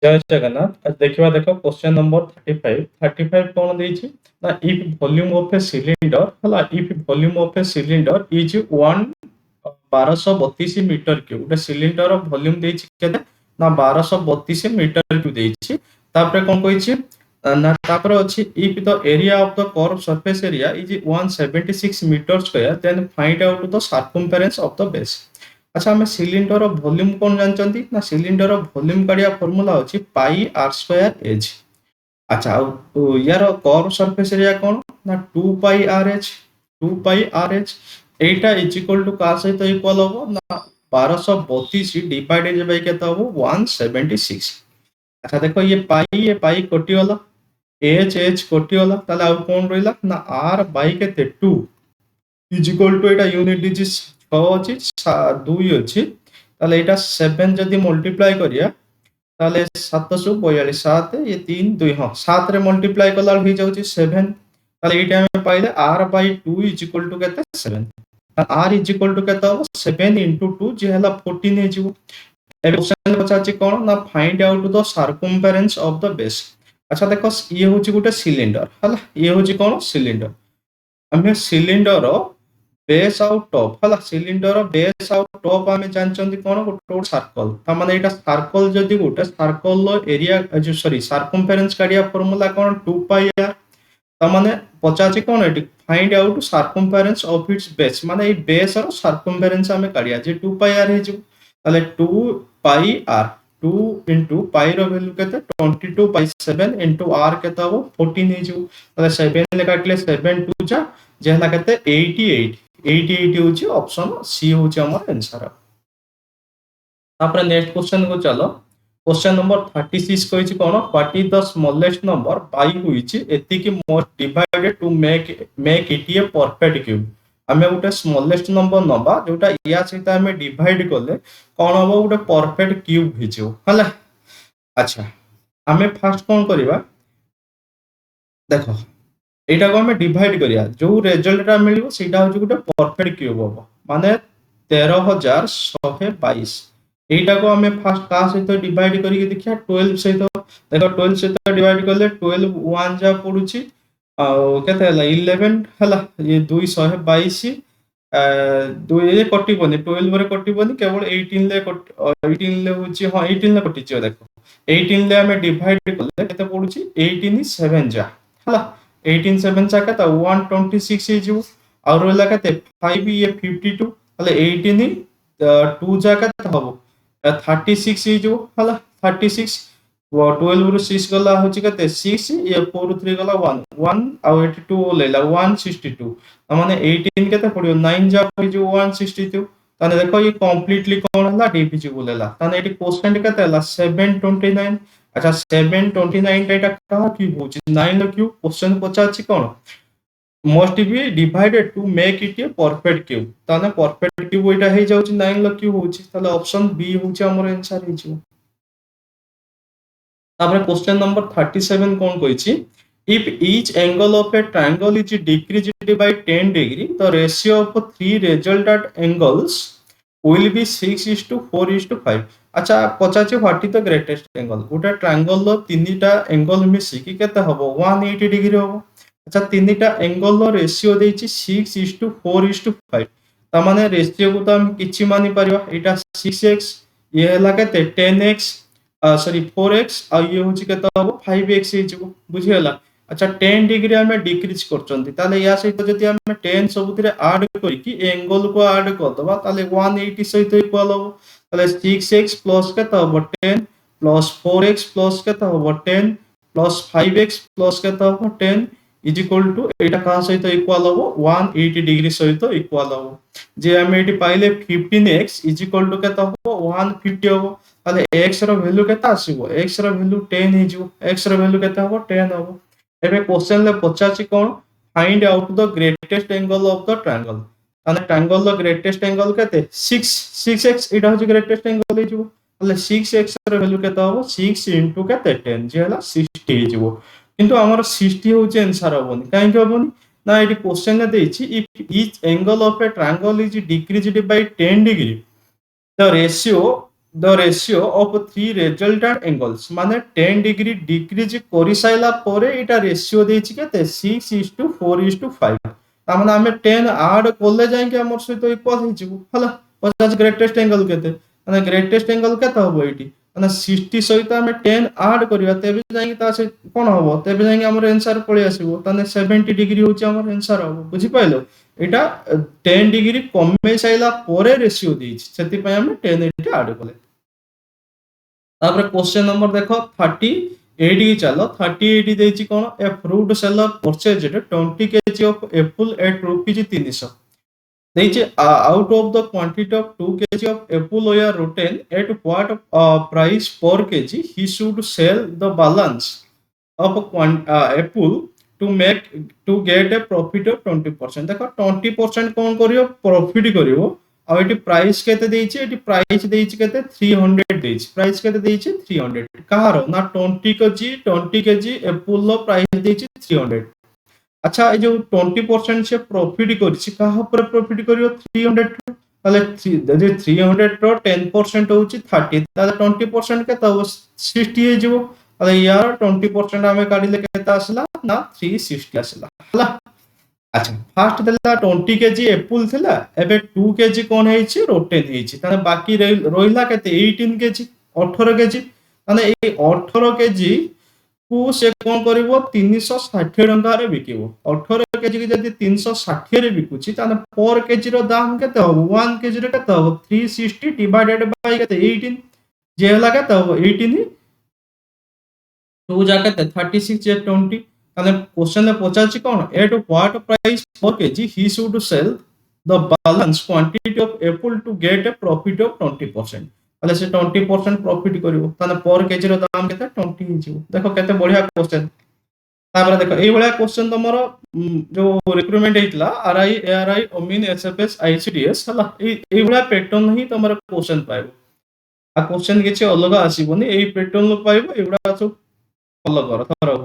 जय जगन्नाथ। आज देखिबा देखो क्वेश्चन नंबर 35। 35 कोन ଦେଇଛି ना if volume of a cylinder हला if volume of a cylinder is 1232 metre cube ଗୋଟେ ସିଲିଣ୍ଡର ଭଲ୍ୟୁମ ଦେଇଛି କେତେ ନା 1232 ମିଟର କ୍ୟୁବ ଦେଇଛି। ତାପରେ କଣ କହିଛି ନା ତାପରେ ଅଛି if the area of the curved surface area is 176 meter square then find out the circumference of the base। अच्छा आम सिलिंडर वॉल्यूम कौन जानते ना सिलिंडर वॉल्यूम काढ़िया फॉर्मूला होची पाई आर स्क्वायर एच। अच्छा यार कर्व सरफेस एरिया कौन ना 2 pi R H 2 pi R H Etah is equal to का सहित इक्वल हो ना 1232 डिवाइडेड बाय केता हो 176। अच्छा देखो ये पाई कटि गला एच एच कटि गला ताले आ कौन रहिला ना आर बाय केते 2 is equal to Etah unit digit 6 अछि 2 अछि ताले एटा 7 जदी मल्टीप्लाई करिया ताले 742 7 ये 3 2 हां 7 रे मल्टीप्लाई कला हो जाउची 7 ताले एटा हम पाइले r by 2 is equal to केते 7 r इज इक्वल टू केते हो 7 into 2 जे हला 14 हे जिवो। ए क्वेश्चन पचाची कोन ना find out the circumference of the base. अच्छा देखो ये होची गुटे सिलिंडर हला ये होची कोन सिलिंडर हमें सिलिंडर बेस आउट टॉप हला सिलिंडर बेस आउट टॉप आमे जानचंदी कोन गोटे सर्कल ता माने एटा सर्कल जदी गोटे सर्कल लो एरिया जो सॉरी सर्कमफेरेंस काडिया फार्मूला कोन 2 पाई आर ता माने पचाची कोन एटी find out circumference of its base माने ए बेस और सर्कमफेरेंस आमे काडिया जे 2 पाई आर हे जो ताले 2 पाई आर 2 into पाई रो वैल्यू केते 22 पाई 7 into r केता हो 14 हे जो ताले 7 ले काटले 7 2 जा जे हला केते 88 88 होची ऑप्शन सी होची हमर आंसर। तापर नेक्स्ट क्वेश्चन को चलो क्वेश्चन नंबर 36 कहिची कोन what is the smallest number by which एति की must divided to make it a perfect cube. हमें गोटे स्मॉलेस्ट नंबर नबा जोटा या सहित हमें डिवाइड करले कोन हो गोटे परफेक्ट क्यूब हिजो हला। अच्छा हमें फर्स्ट कोन करबा देखो एटा को हमें डिवाइड करिया जो रिजल्ट रा मिलिबो सेटा हो गोटे परफेक्ट क्यूब हो माने 13122 एटा को हमें फर्स्ट का सहित डिवाइड करिके देखिया 12 सहित देखो 12 सहित डिवाइड करले 12 1 जा पडुची आ केते हला 11 हला ये 222 2 ये कटिबोनी 12 रे कटिबोनी केवल 18 ले 18 ले होची हां 18 ले कटिची देखो 18 ले हमें डिवाइड करले केते पडुची 18 7 जा हला 18 7 जा केता 126 हे जो और रहला केते 5 ये 52 हले 18 2 जा केता हबो 36 हे जो हला 36 वो 12 रु 6 गला होची केते 6 ये 4 3 गला 1 1 और 82 लेला 162 माने 18 केते पडियो 9 जा पडी जो 162 ताने देखो ये कंप्लीटली कोन हला डिविजिबल हला ताने एटी कोशेंट केते हला 729। अच्छा 729 एटा का क्यूब होची 9 लो क्यूब क्वेश्चन पचाची कोन must be divided to make it a perfect cube ताने perfect cube एटा हे जाउची 9 लो क्यूब होची ताले ऑप्शन बी होची हमर आंसर हे जो। तापर क्वेश्चन नंबर 37 कोन कहिची if each angle of a triangle is decreased by 10 degree the ratio of three resultant angles will be 6:4:5। अच्छा पचाचे what is the greatest angle गोटे ट्रायंगल लो तीनटा एंगल मिसी कि केते हबो 180 डिग्री हबो। अच्छा तीनटा एंगल लो रेशियो देछि 6:4:5 ता माने रेशियो को तो हम किछि मानि परिबा एटा 6x ये हला केते 10x सॉरी 4x आ ये होची केता हबो 5x हे जबो बुझी हला। अच्छा 10 डिग्री हमें डिक्रीज करचंती ताले या सहित जदी हमें 10 सबुतिरे ऐड करी कि एंगल को ऐड कर दबा ताले 180 सहित इक्वल हो ताले 6x प्लस केता हबो 10 प्लस 4x प्लस केता हबो 10 प्लस 5x प्लस केता हबो 10 इज इक्वल टू एटा का सहित इक्वल हो 180 डिग्री सहित इक्वल हो जे हमें एटी पाइले 15x इज इक्वल टू केता हो 150 हो ताले x रो वैल्यू केता आसीबो x रो वैल्यू 10 हे जो x रो वैल्यू केता हो 10 हो। एबे क्वेश्चन ले पचाची कोन find out the greatest angle of the triangle ताने ट्रायंगल लो ग्रेटेस्ट एंगल केते 6x एटा हो ग्रेटेस्ट एंगल हे जो ताले 6x रो वैल्यू केता हो 6 into केते 10 जे हला 60 हे जो किंतु हमर 60 होचे आंसर होबोनी काहे के होबोनी ना एटी क्वेश्चन ले देछि if each angle of a triangle is decreased by 10 degree the ratio the ratio of three resultant angles माने 10 डिग्री डिक्रीज करि साइला परे एटा रेशियो देछि केते 6:4:5 ता माने हमें 10 ऐड कोले जाय के हमर सहित इक्वल हो जिवो हला 50 ग्रेटेस्ट एंगल केते माने ग्रेटेस्ट एंगल केते होबो एटी माने 60 सहित हमें 10 ऐड करिया तेबे जाय ता से कोन होबो तेबे जाय हमर आंसर पळे आसीबो ताने 70 डिग्री होछि हमर आंसर होबो बुझि पाइलो एटा 10 डिग्री कमे साइला परे रेशियो देछि सेति पय हम 10 एटी ऐड कले तापर क्वेश्चन नंबर देखो 38 की चलो 38 देछि कोन a fruit seller purchased 20 KG of apple at rupees 300 देछि out of the quantity of 2 KG of apple were rotten at what price per KG he should sell the balance of apple to get a profit of 20% देखो 20% कोन करियो profit करियो आ eighty price केते देछि eighty price देछि केते 300 देछि price केते देछि 300 कहारो ना 20 केजी एप्पल लो प्राइस देछि 300 अच्छा ए जो 20% से प्रॉफिट करछि कहा पर प्रॉफिट करियो 300 ताले जे 300 रो 10% होछि 30 ताले 20% के तो 60 हे जिवो ताले यार 20% हमें काढिले केता आसला ना 360 आसला हला अच्छा फास्ट देला 20 केजी एप्पल थिला एबे 2 केजी कोन हेछि रोटेन हेछि ताने बाकी रोइला केते 18 केजी 18 केजी ताने ए 18 केजी को से कोन करबो 360 टंका रे बिकिबो 18 केजी के जदी 360 रे बिकुछि ताने पर केजी रो दाम केते होबो 1 केजी रे केते होबो 360 डिवाइडेड बाय केते 18 जे हला केते होबो 18 2 जाके 36 जे 20 ताले क्वेश्चन ले पचाछि कोन at what price per KG he should sell the balance quantity of apple to get a profit of 20% ताले से 20% प्रॉफिट करिवो ताले पर केजी रो दाम केते 20 हि जिवो देखो केते बढ़िया क्वेश्चन तापर देखो एई भलिया क्वेश्चन तमरो जो रिक्रूटमेंट हेतला आरआई एआरआई ओमिन एसएफएस आईसीडीएस हला एई भलिया पैटर्न ही तमरो क्वेश्चन पाइबो आ क्वेश्चन किछि अलग आसीबोनी एई पैटर्न लो पाइबो एगुडा सब फॉलो करो थरो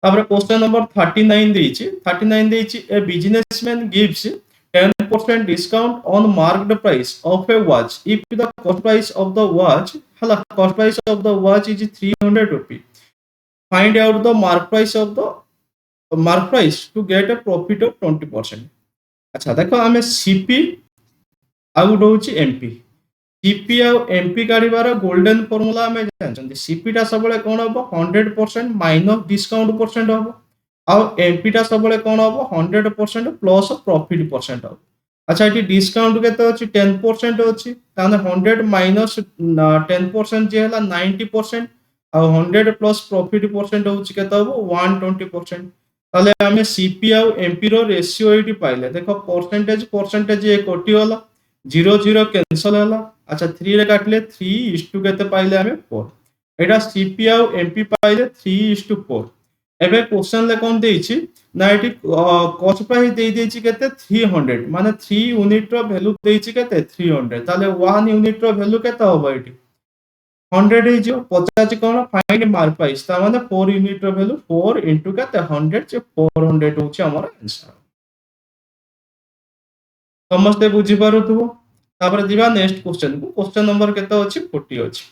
तापर क्वेश्चन नंबर 39 देछि 39 देछि a businessman gives 10% discount on marked price of a watch if the cost price of the watch hala cost price of the watch is 300 rupee find out the mark price to get a profit of 20% अच्छा देखो हमें CP out होछि MP CP आ MP काढिबार golden formula हमें जानछन्ती CP टा सबले कोन होबो 100% minus discount percent होबो आ MP टा सबले कोन होबो 100% प्लस प्रॉफिट परसेंट होबो अच्छा एटी डिस्काउंट केते अछि 10% अछि ताने 100 माइनस 10% जे हला 90% आ 100 प्लस प्रॉफिट परसेंट होछि केते होबो 120% ताले हमें सीपी आ एमपी रो रेशियो एटी पाइले देखो परसेंटेज ए कोटी होला 0 कैंसल होला अच्छा 3 रे काटले 3:2 केते पाइले हमें 4 एटा सीपी आ एमपी पाइले 3:4 एबे क्वेश्चन ले कोन देछि ना एटी कॉस्ट प्राइस दे देछि केते 300 माने 3 यूनिट रो वैल्यू देछि केते 300 ताले 1 यूनिट रो वैल्यू केते होबो एटी 100 हे जो 50 कोन फाइंड मार्क प्राइस ता माने 4 यूनिट रो वैल्यू 4 इनटू केते 100 जे 400 होछि हमर आंसर समस्ते बुझी पारुथबो तापर दिबा नेक्स्ट क्वेश्चन को क्वेश्चन नंबर केते अछि 40 अछि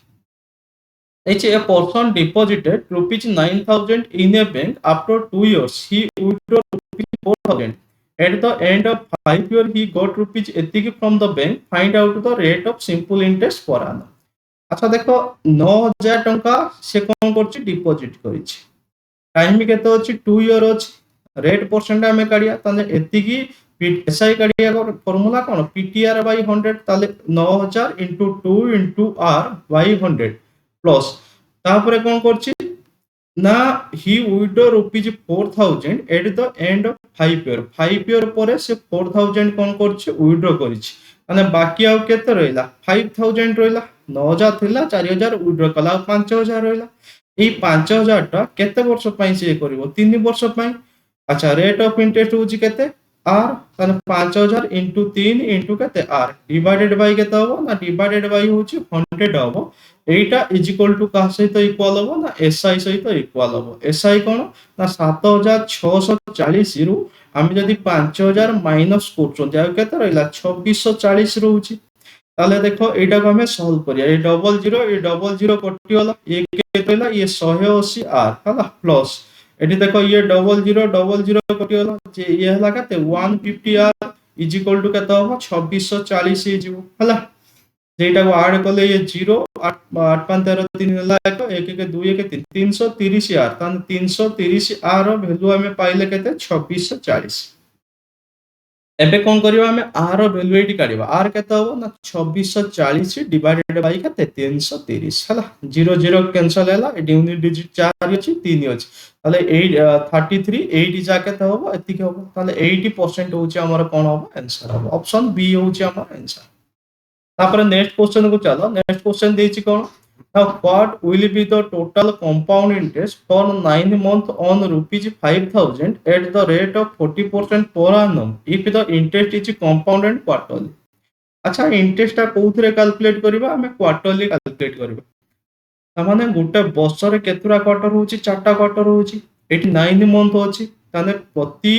H a person deposited rupees 9,000 in a bank after 2 years he withdrew rupees 4,000 at the end of 5 years he got rupees etiki from the bank find out the rate of simple interest per annum अच्छा देखो 9,000 टंका से कोन करछि deposit करिछि time केते अछि 2 year अछि rate percent हमें काढिया ताने एतिकी एसआई काढिया फार्मूला कोन पीटीआर बाय 100 ताले 9,000 2 r बाय 100 प्लस तापर कोन करछि ना he withdraw rupees 4,000 at the end of 5 year परे से 4,000 कोन करछि विड्रॉ करिछि माने बाकी आउ केते रहला 5,000 रहला 9,000 थिला 4,000 विड्रॉ कला 5,000 रहला एई 5,000 टा केते वर्ष पई से करिवो 3 वर्ष पई अच्छा रेट ऑफ इंटरेस्ट होछि केते आर ताने 5,000 इंटू 3 इंटू केते आर डिवाइडेड बाय केते होबो ना डिवाइडेड बाय होछि 100 होबो एटा इज इक्वल टू का सहित इक्वल होबो ना एसआई सहित इक्वल होबो एसआई कोन ना 7,640 रु हम जदी 5,000 माइनस करछन आ केते रहला 2640 रहउछि ताले देखो एटा को हमें सॉल्व करिया ये डबल जीरो कटि गला ये केते रहला ये 180 आर हला प्लस एटी देखो ये डबल जीरो कटि गला जे ये हला केते 150 आर इज इक्वल टू केते हो 2640 हे जिवो हला जेटा को ऐड कले ये 0 8 8 5 13 3 हला 1 1 1 2 1 3 330 आर तान 330 आर रो वैल्यू हमें पाइले केते 2640 एबे कोन करियो हमें आर रो वैल्यू एटी काढिबा आर केते हो ना 2640 डिवाइडेड बाय केते 330 हला 0 0 कैंसिल हैला एटी यूनिट डिजिट 4 अछि 3 अछि ताले 8 33 8 जा केते हो एति के हो ताले 80% होची हमर कोन हो आंसर हो ऑप्शन बी होची हमर आंसर तापर नेक्स्ट क्वेश्चन को चलो नेक्स्ट क्वेश्चन देछि कोन now what will be the total compound interest for 9 month on rupees 5000 at the rate of 40% per annum if the interest is compounded quarterly अच्छा interest टा कोउथरे calculate करबा हमें quarterly calculate करबा तामाने गुटे वर्ष रे केतुरा क्वार्टर होची चारटा क्वार्टर होची एटी 9 मंथ होची ताने प्रति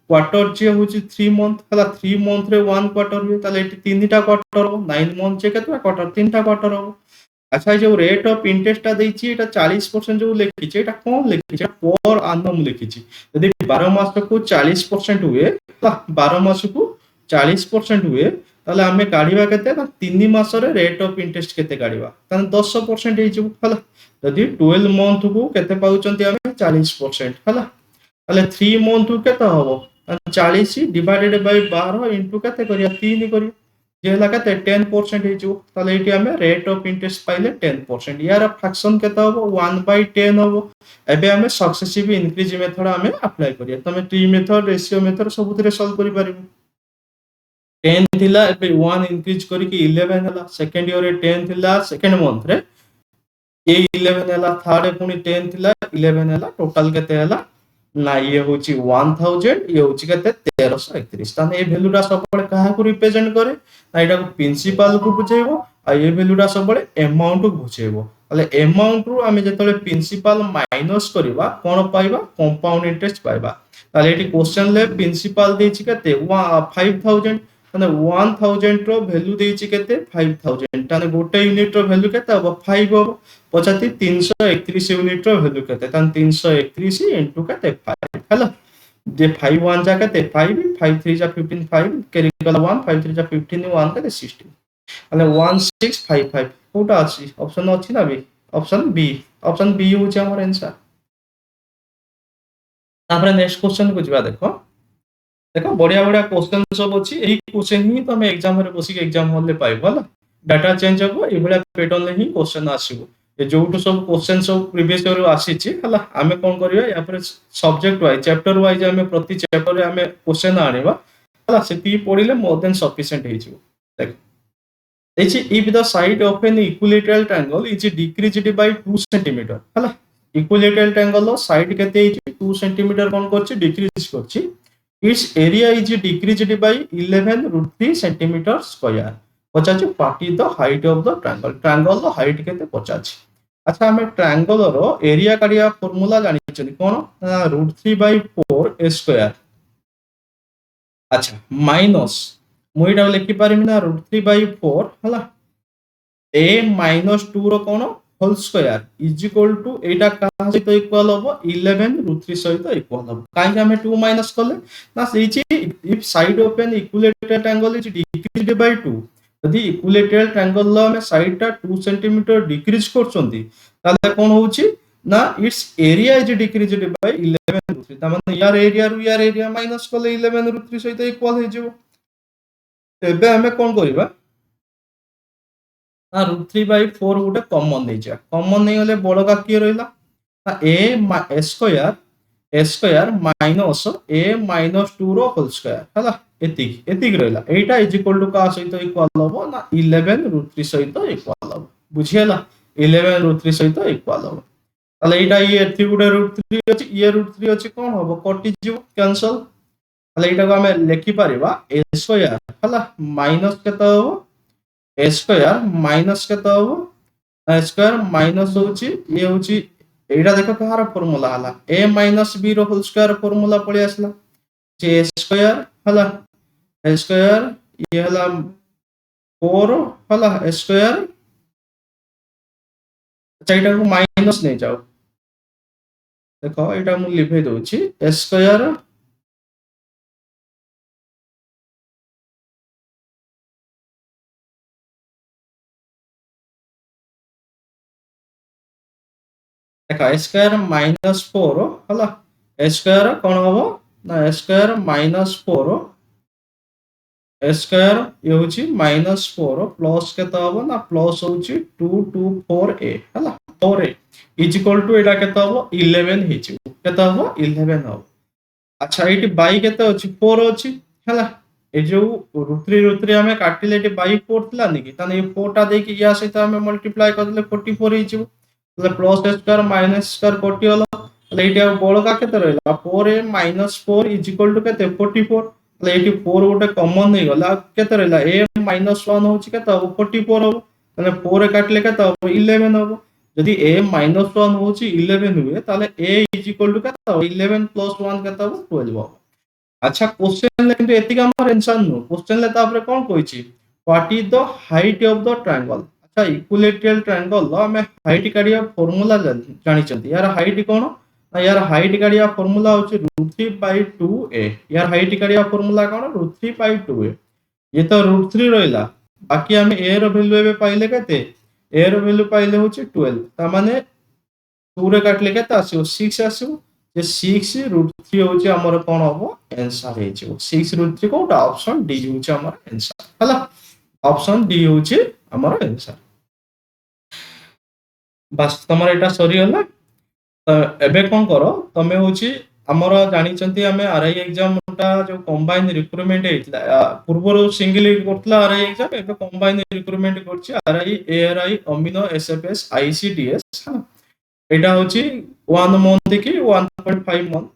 क्वार्टर जे होची 3 मंथ हला 3 मंथ रे 1 क्वार्टर हुए ताले एटी तीनटा क्वार्टर हो 9 मंथ जे केतुरा क्वार्टर तीनटा क्वार्टर हो अच्छा जो रेट ऑफ इंटरेस्ट टा देछि एटा 40% जो लिखिछि एटा कोन लिखिछि पर annum लिखिछि यदि 12 मास को 40% हुए 12 मास को 40% हुए ताले हमें काढिबा केते ना 3 मास रे रेट ऑफ इंटरेस्ट केते काढिबा ताने 10% हे जिवो हला यदि 12 मंथ को केते पाउचंती हमें 40% हला ताले 3 मंथ को केते हबो 40 डिवाइडेड बाय 12 इनटू केते करिया 3 करिया जे लगा 10% हे जो ताले एटी हमें रेट ऑफ इंटरेस्ट पाइले 10% यार फ्रैक्शन केता हो 1/10 हो एबे हमें सक्सेसिव इंक्रीज मेथड हमें अप्लाई करिया तमे टी मेथड रेशियो मेथड सबुतरे सॉल्व करि पारिबो 10 थिला एबे 1 इंक्रीज करी कि 11 हला सेकंड ईयर रे 10 थिला सेकंड मंथ रे ए 11 हला थर्ड पुनी 10 थिला 11 हला टोटल केते हला ना ये होची 1000 ये होची केते 1331 ताने ए वैल्यूटा सबले काहा को रिप्रेजेंट करे ना एटा को प्रिंसिपल को बुझेइबो आ ये वैल्यूटा सबले अमाउंट को बुझेइबो ताले अमाउंट रु आमे जेतले प्रिंसिपल माइनस करबा कोन पाइबा कंपाउंड इंटरेस्ट पाइबा ताले एटी क्वेश्चन ले प्रिंसिपल देछि केते 5000 ताने 1000 रो वैल्यू देछि केते 5000 ताने गोटे यूनिट रो वैल्यू केते हो 5 हो पचाती 331 यूनिट रो वैल्यू केते तान 331 इनटू केते 5 हेलो जे 5 1 जा केते 5 5 3 जा 15 5 कैरी गला 1 5 3 जा 15 1 केते 16 माने 1655 कोटा अछि ऑप्शन अछि ना बी ऑप्शन बी होछि हमर आंसर तापर नेक्स्ट क्वेश्चन को जिबा देखो देखो बढ़िया बढ़िया क्वेश्चन सब अछि एही क्वेश्चन ही तमे एग्जाम रे बसी के एग्जाम हॉल ले पाइबो हला डाटा चेंज हो ए भला पैटर्न ले ही क्वेश्चन आसीबो ए जोटू सब क्वेश्चन सब प्रीवियस ईयर आसीछि हला हमें कोन करिया या पर सब्जेक्ट वाइज चैप्टर वाइज हमें प्रति चैप्टर रे हमें क्वेश्चन आनिबा हला सेती पढिले मोर देन सफिशिएंट हे जिवो देख एछि if the side of an equilateral triangle is decreased by 2 centimetre हला इक्विलेटरल ट्रायंगल लो साइड केते 2 सेंटीमीटर कोन करछि डिक्रीज करछि its area is decreased by 11√3 centimeter square पचाची what is the height of the triangle triangle रो height केते पचाची अच्छा हमें ट्रायंगल रो एरिया काढिया फार्मूला जानि छथि कोन √3/4 a square अच्छा माइनस मुइडा लिखि पारिम ना √3/4 हला a - 2 रो कोन whole square is equal to एटा कहा सहित इक्वल हो 11√3 सहित इक्वल हो काहे हमें 2 माइनस करले ना सेची if side of an equilateral triangle is decreased by 2 यदि इक्विलेटरल ट्रायंगल लो हमें साइड टा 2 सेंटीमीटर डिक्रीज करछंती ताले कोन होउची ना it's area is decreased bye 11√3 त माने यार एरिया माइनस करले 11√3 सहित इक्वल हे जेबो एबे हमें कोन करबा ना √3/4 गोटे कॉमन नै जा कॉमन नै होले बड़का की रहला ना a स्क्वायर माइनस a - 2 रो होल स्क्वायर हला एतिक रहला एटा इज इक्वल टू का सहित इक्वल होबो ना 11√3 सहित इक्वल होबो बुझियला 11√3 सहित इक्वल होबो ताले एटा ये एथि गोटे √3 अछि ये √3 अछि कोन होबो कटि जिवो कैंसल ताले एटा को हमें लिखि परिबा a स्क्वायर हला माइनस केता होबो a स्क्वायर माइनस केता होबो a स्क्वायर माइनस होची ये होची एटा देखो कहार फार्मूला हला a - b रो होल स्क्वायर फार्मूला पळे आसला जे a स्क्वायर हला a स्क्वायर ये हला 4 हला स्क्वायर अच्छा एटा को माइनस नहीं जाओ देखो एटा मु लिखे दोछि स्क्वायर देखो स्क्वायर माइनस 4 हला स्क्वायर कोन हबो ना स्क्वायर माइनस 4 स्क्वायर ये होची माइनस 4 प्लस केता हबो ना प्लस होची 224a हला 4a इज इक्वल टू एटा केता हबो 11 हेची केता हबो 11 हबो अच्छा एटी बाई केते अछि 4 अछि हला ए जो रुत्री हमें काटिले एटी बाई 4 थिला निकी ताने ये 4 टा देकी या सहित हमें मल्टीप्लाई कर देले 44 हेची तले प्लस स्क्वायर माइनस स्क्वायर कटि हला तले एटी बळका केते रहला 4a minus 4 is equal to केते 44 तले एटी 4 गोटे कॉमन नहीं गला केते रहला a माइनस 1 होची केते 44 हो तले 4 काटले केते 11 हो यदि a माइनस 1 होची 11 हुए ताले a इज इक्वल टू केते 11 प्लस 1 केते 12 हो अच्छा क्वेश्चन ले किंतु एतिक हमर आंसर नो क्वेश्चन ले तापर कोन कहिछि what is the height of the triangle अच्छा इक्विलेटरल ट्रायंगल लो हमें हाइट काढिया फार्मूला जानि चंती यार हाइट कोन यार हाइट काढिया फार्मूला होछि √3/2a यार हाइट काढिया फार्मूला कोन √3/2a ये तो √3 रहला बाकी हमें a रो वैल्यू एबे पाइले केते a रो वैल्यू पाइले होछि 12 ता माने 2 रे काटले केते आसीओ 6 आसीओ जे 6 √3 होछि हमर कोन हबो आंसर हे छिओ 6 √3 कोटा ऑप्शन डी होछि हमर आंसर हला ऑप्शन डी होछि हमर आंसर बस तमर एटा सरी हला एबे कोन करो तमे होछि हमर जानि चंती हमें आरआई एग्जाम टा जो कंबाइन रिक्रूटमेंट हेतला पूर्व सिंगल करतला आरआई एग्जाम एबे कंबाइन रिक्रूटमेंट करछि RI ARY amino SFS ICDS एटा होछि 1 मंथ की 1.5 मंथ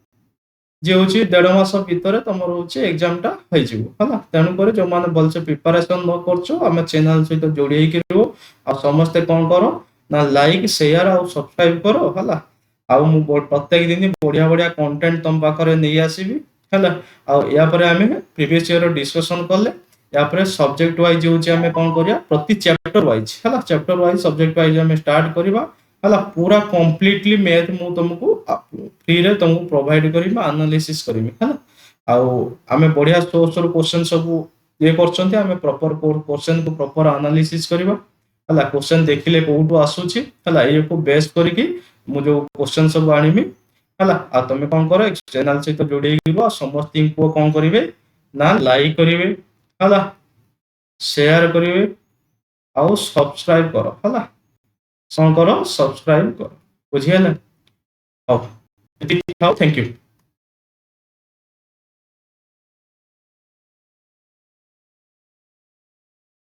जे होछि 1.5 मास भीतर तमर होछि एग्जाम टा होई जिवो हला तेनु करे जो माने बलसे प्रिपरेशन न करछो हम चैनल सहित जोड़ी हे करिवो आ समस्त कोन करो ना लाइक शेयर और सब्सक्राइब करो हला आ मु प्रत्येक दिन बढ़िया बढ़िया कंटेंट तुम पाखरे नहीं आसीबी हला आ या परे हमें प्रीवियस ईयर डिस्कशन करले या परे सब्जेक्ट वाइज होछि हमें कोन करिया प्रति चैप्टर वाइज हला चैप्टर वाइज सब्जेक्ट वाइज हमें स्टार्ट करबा हला पूरा कंप्लीटली मैथ मु तुमको फ्री रे तुमको प्रोवाइड करिबा एनालिसिस करिमी हला आ हमें बढ़िया सोर्स रो क्वेश्चन सब ये करछन्ते हमें प्रॉपर क्वेश्चन को प्रॉपर एनालिसिस करिबा हला क्वेश्चन देखिले कोठू आसुची हला ये को बेस करिकि मु जो क्वेश्चन सब आनिमी हला आ तमे कोन करो चैनल से तो जोड़ी गिबो समस्त को कोन करिवे ना लाइक करिवे हला शेयर करिवे आ सब्सक्राइब करो हला करो सब्सक्राइब करो बुझियले हो थैंक यू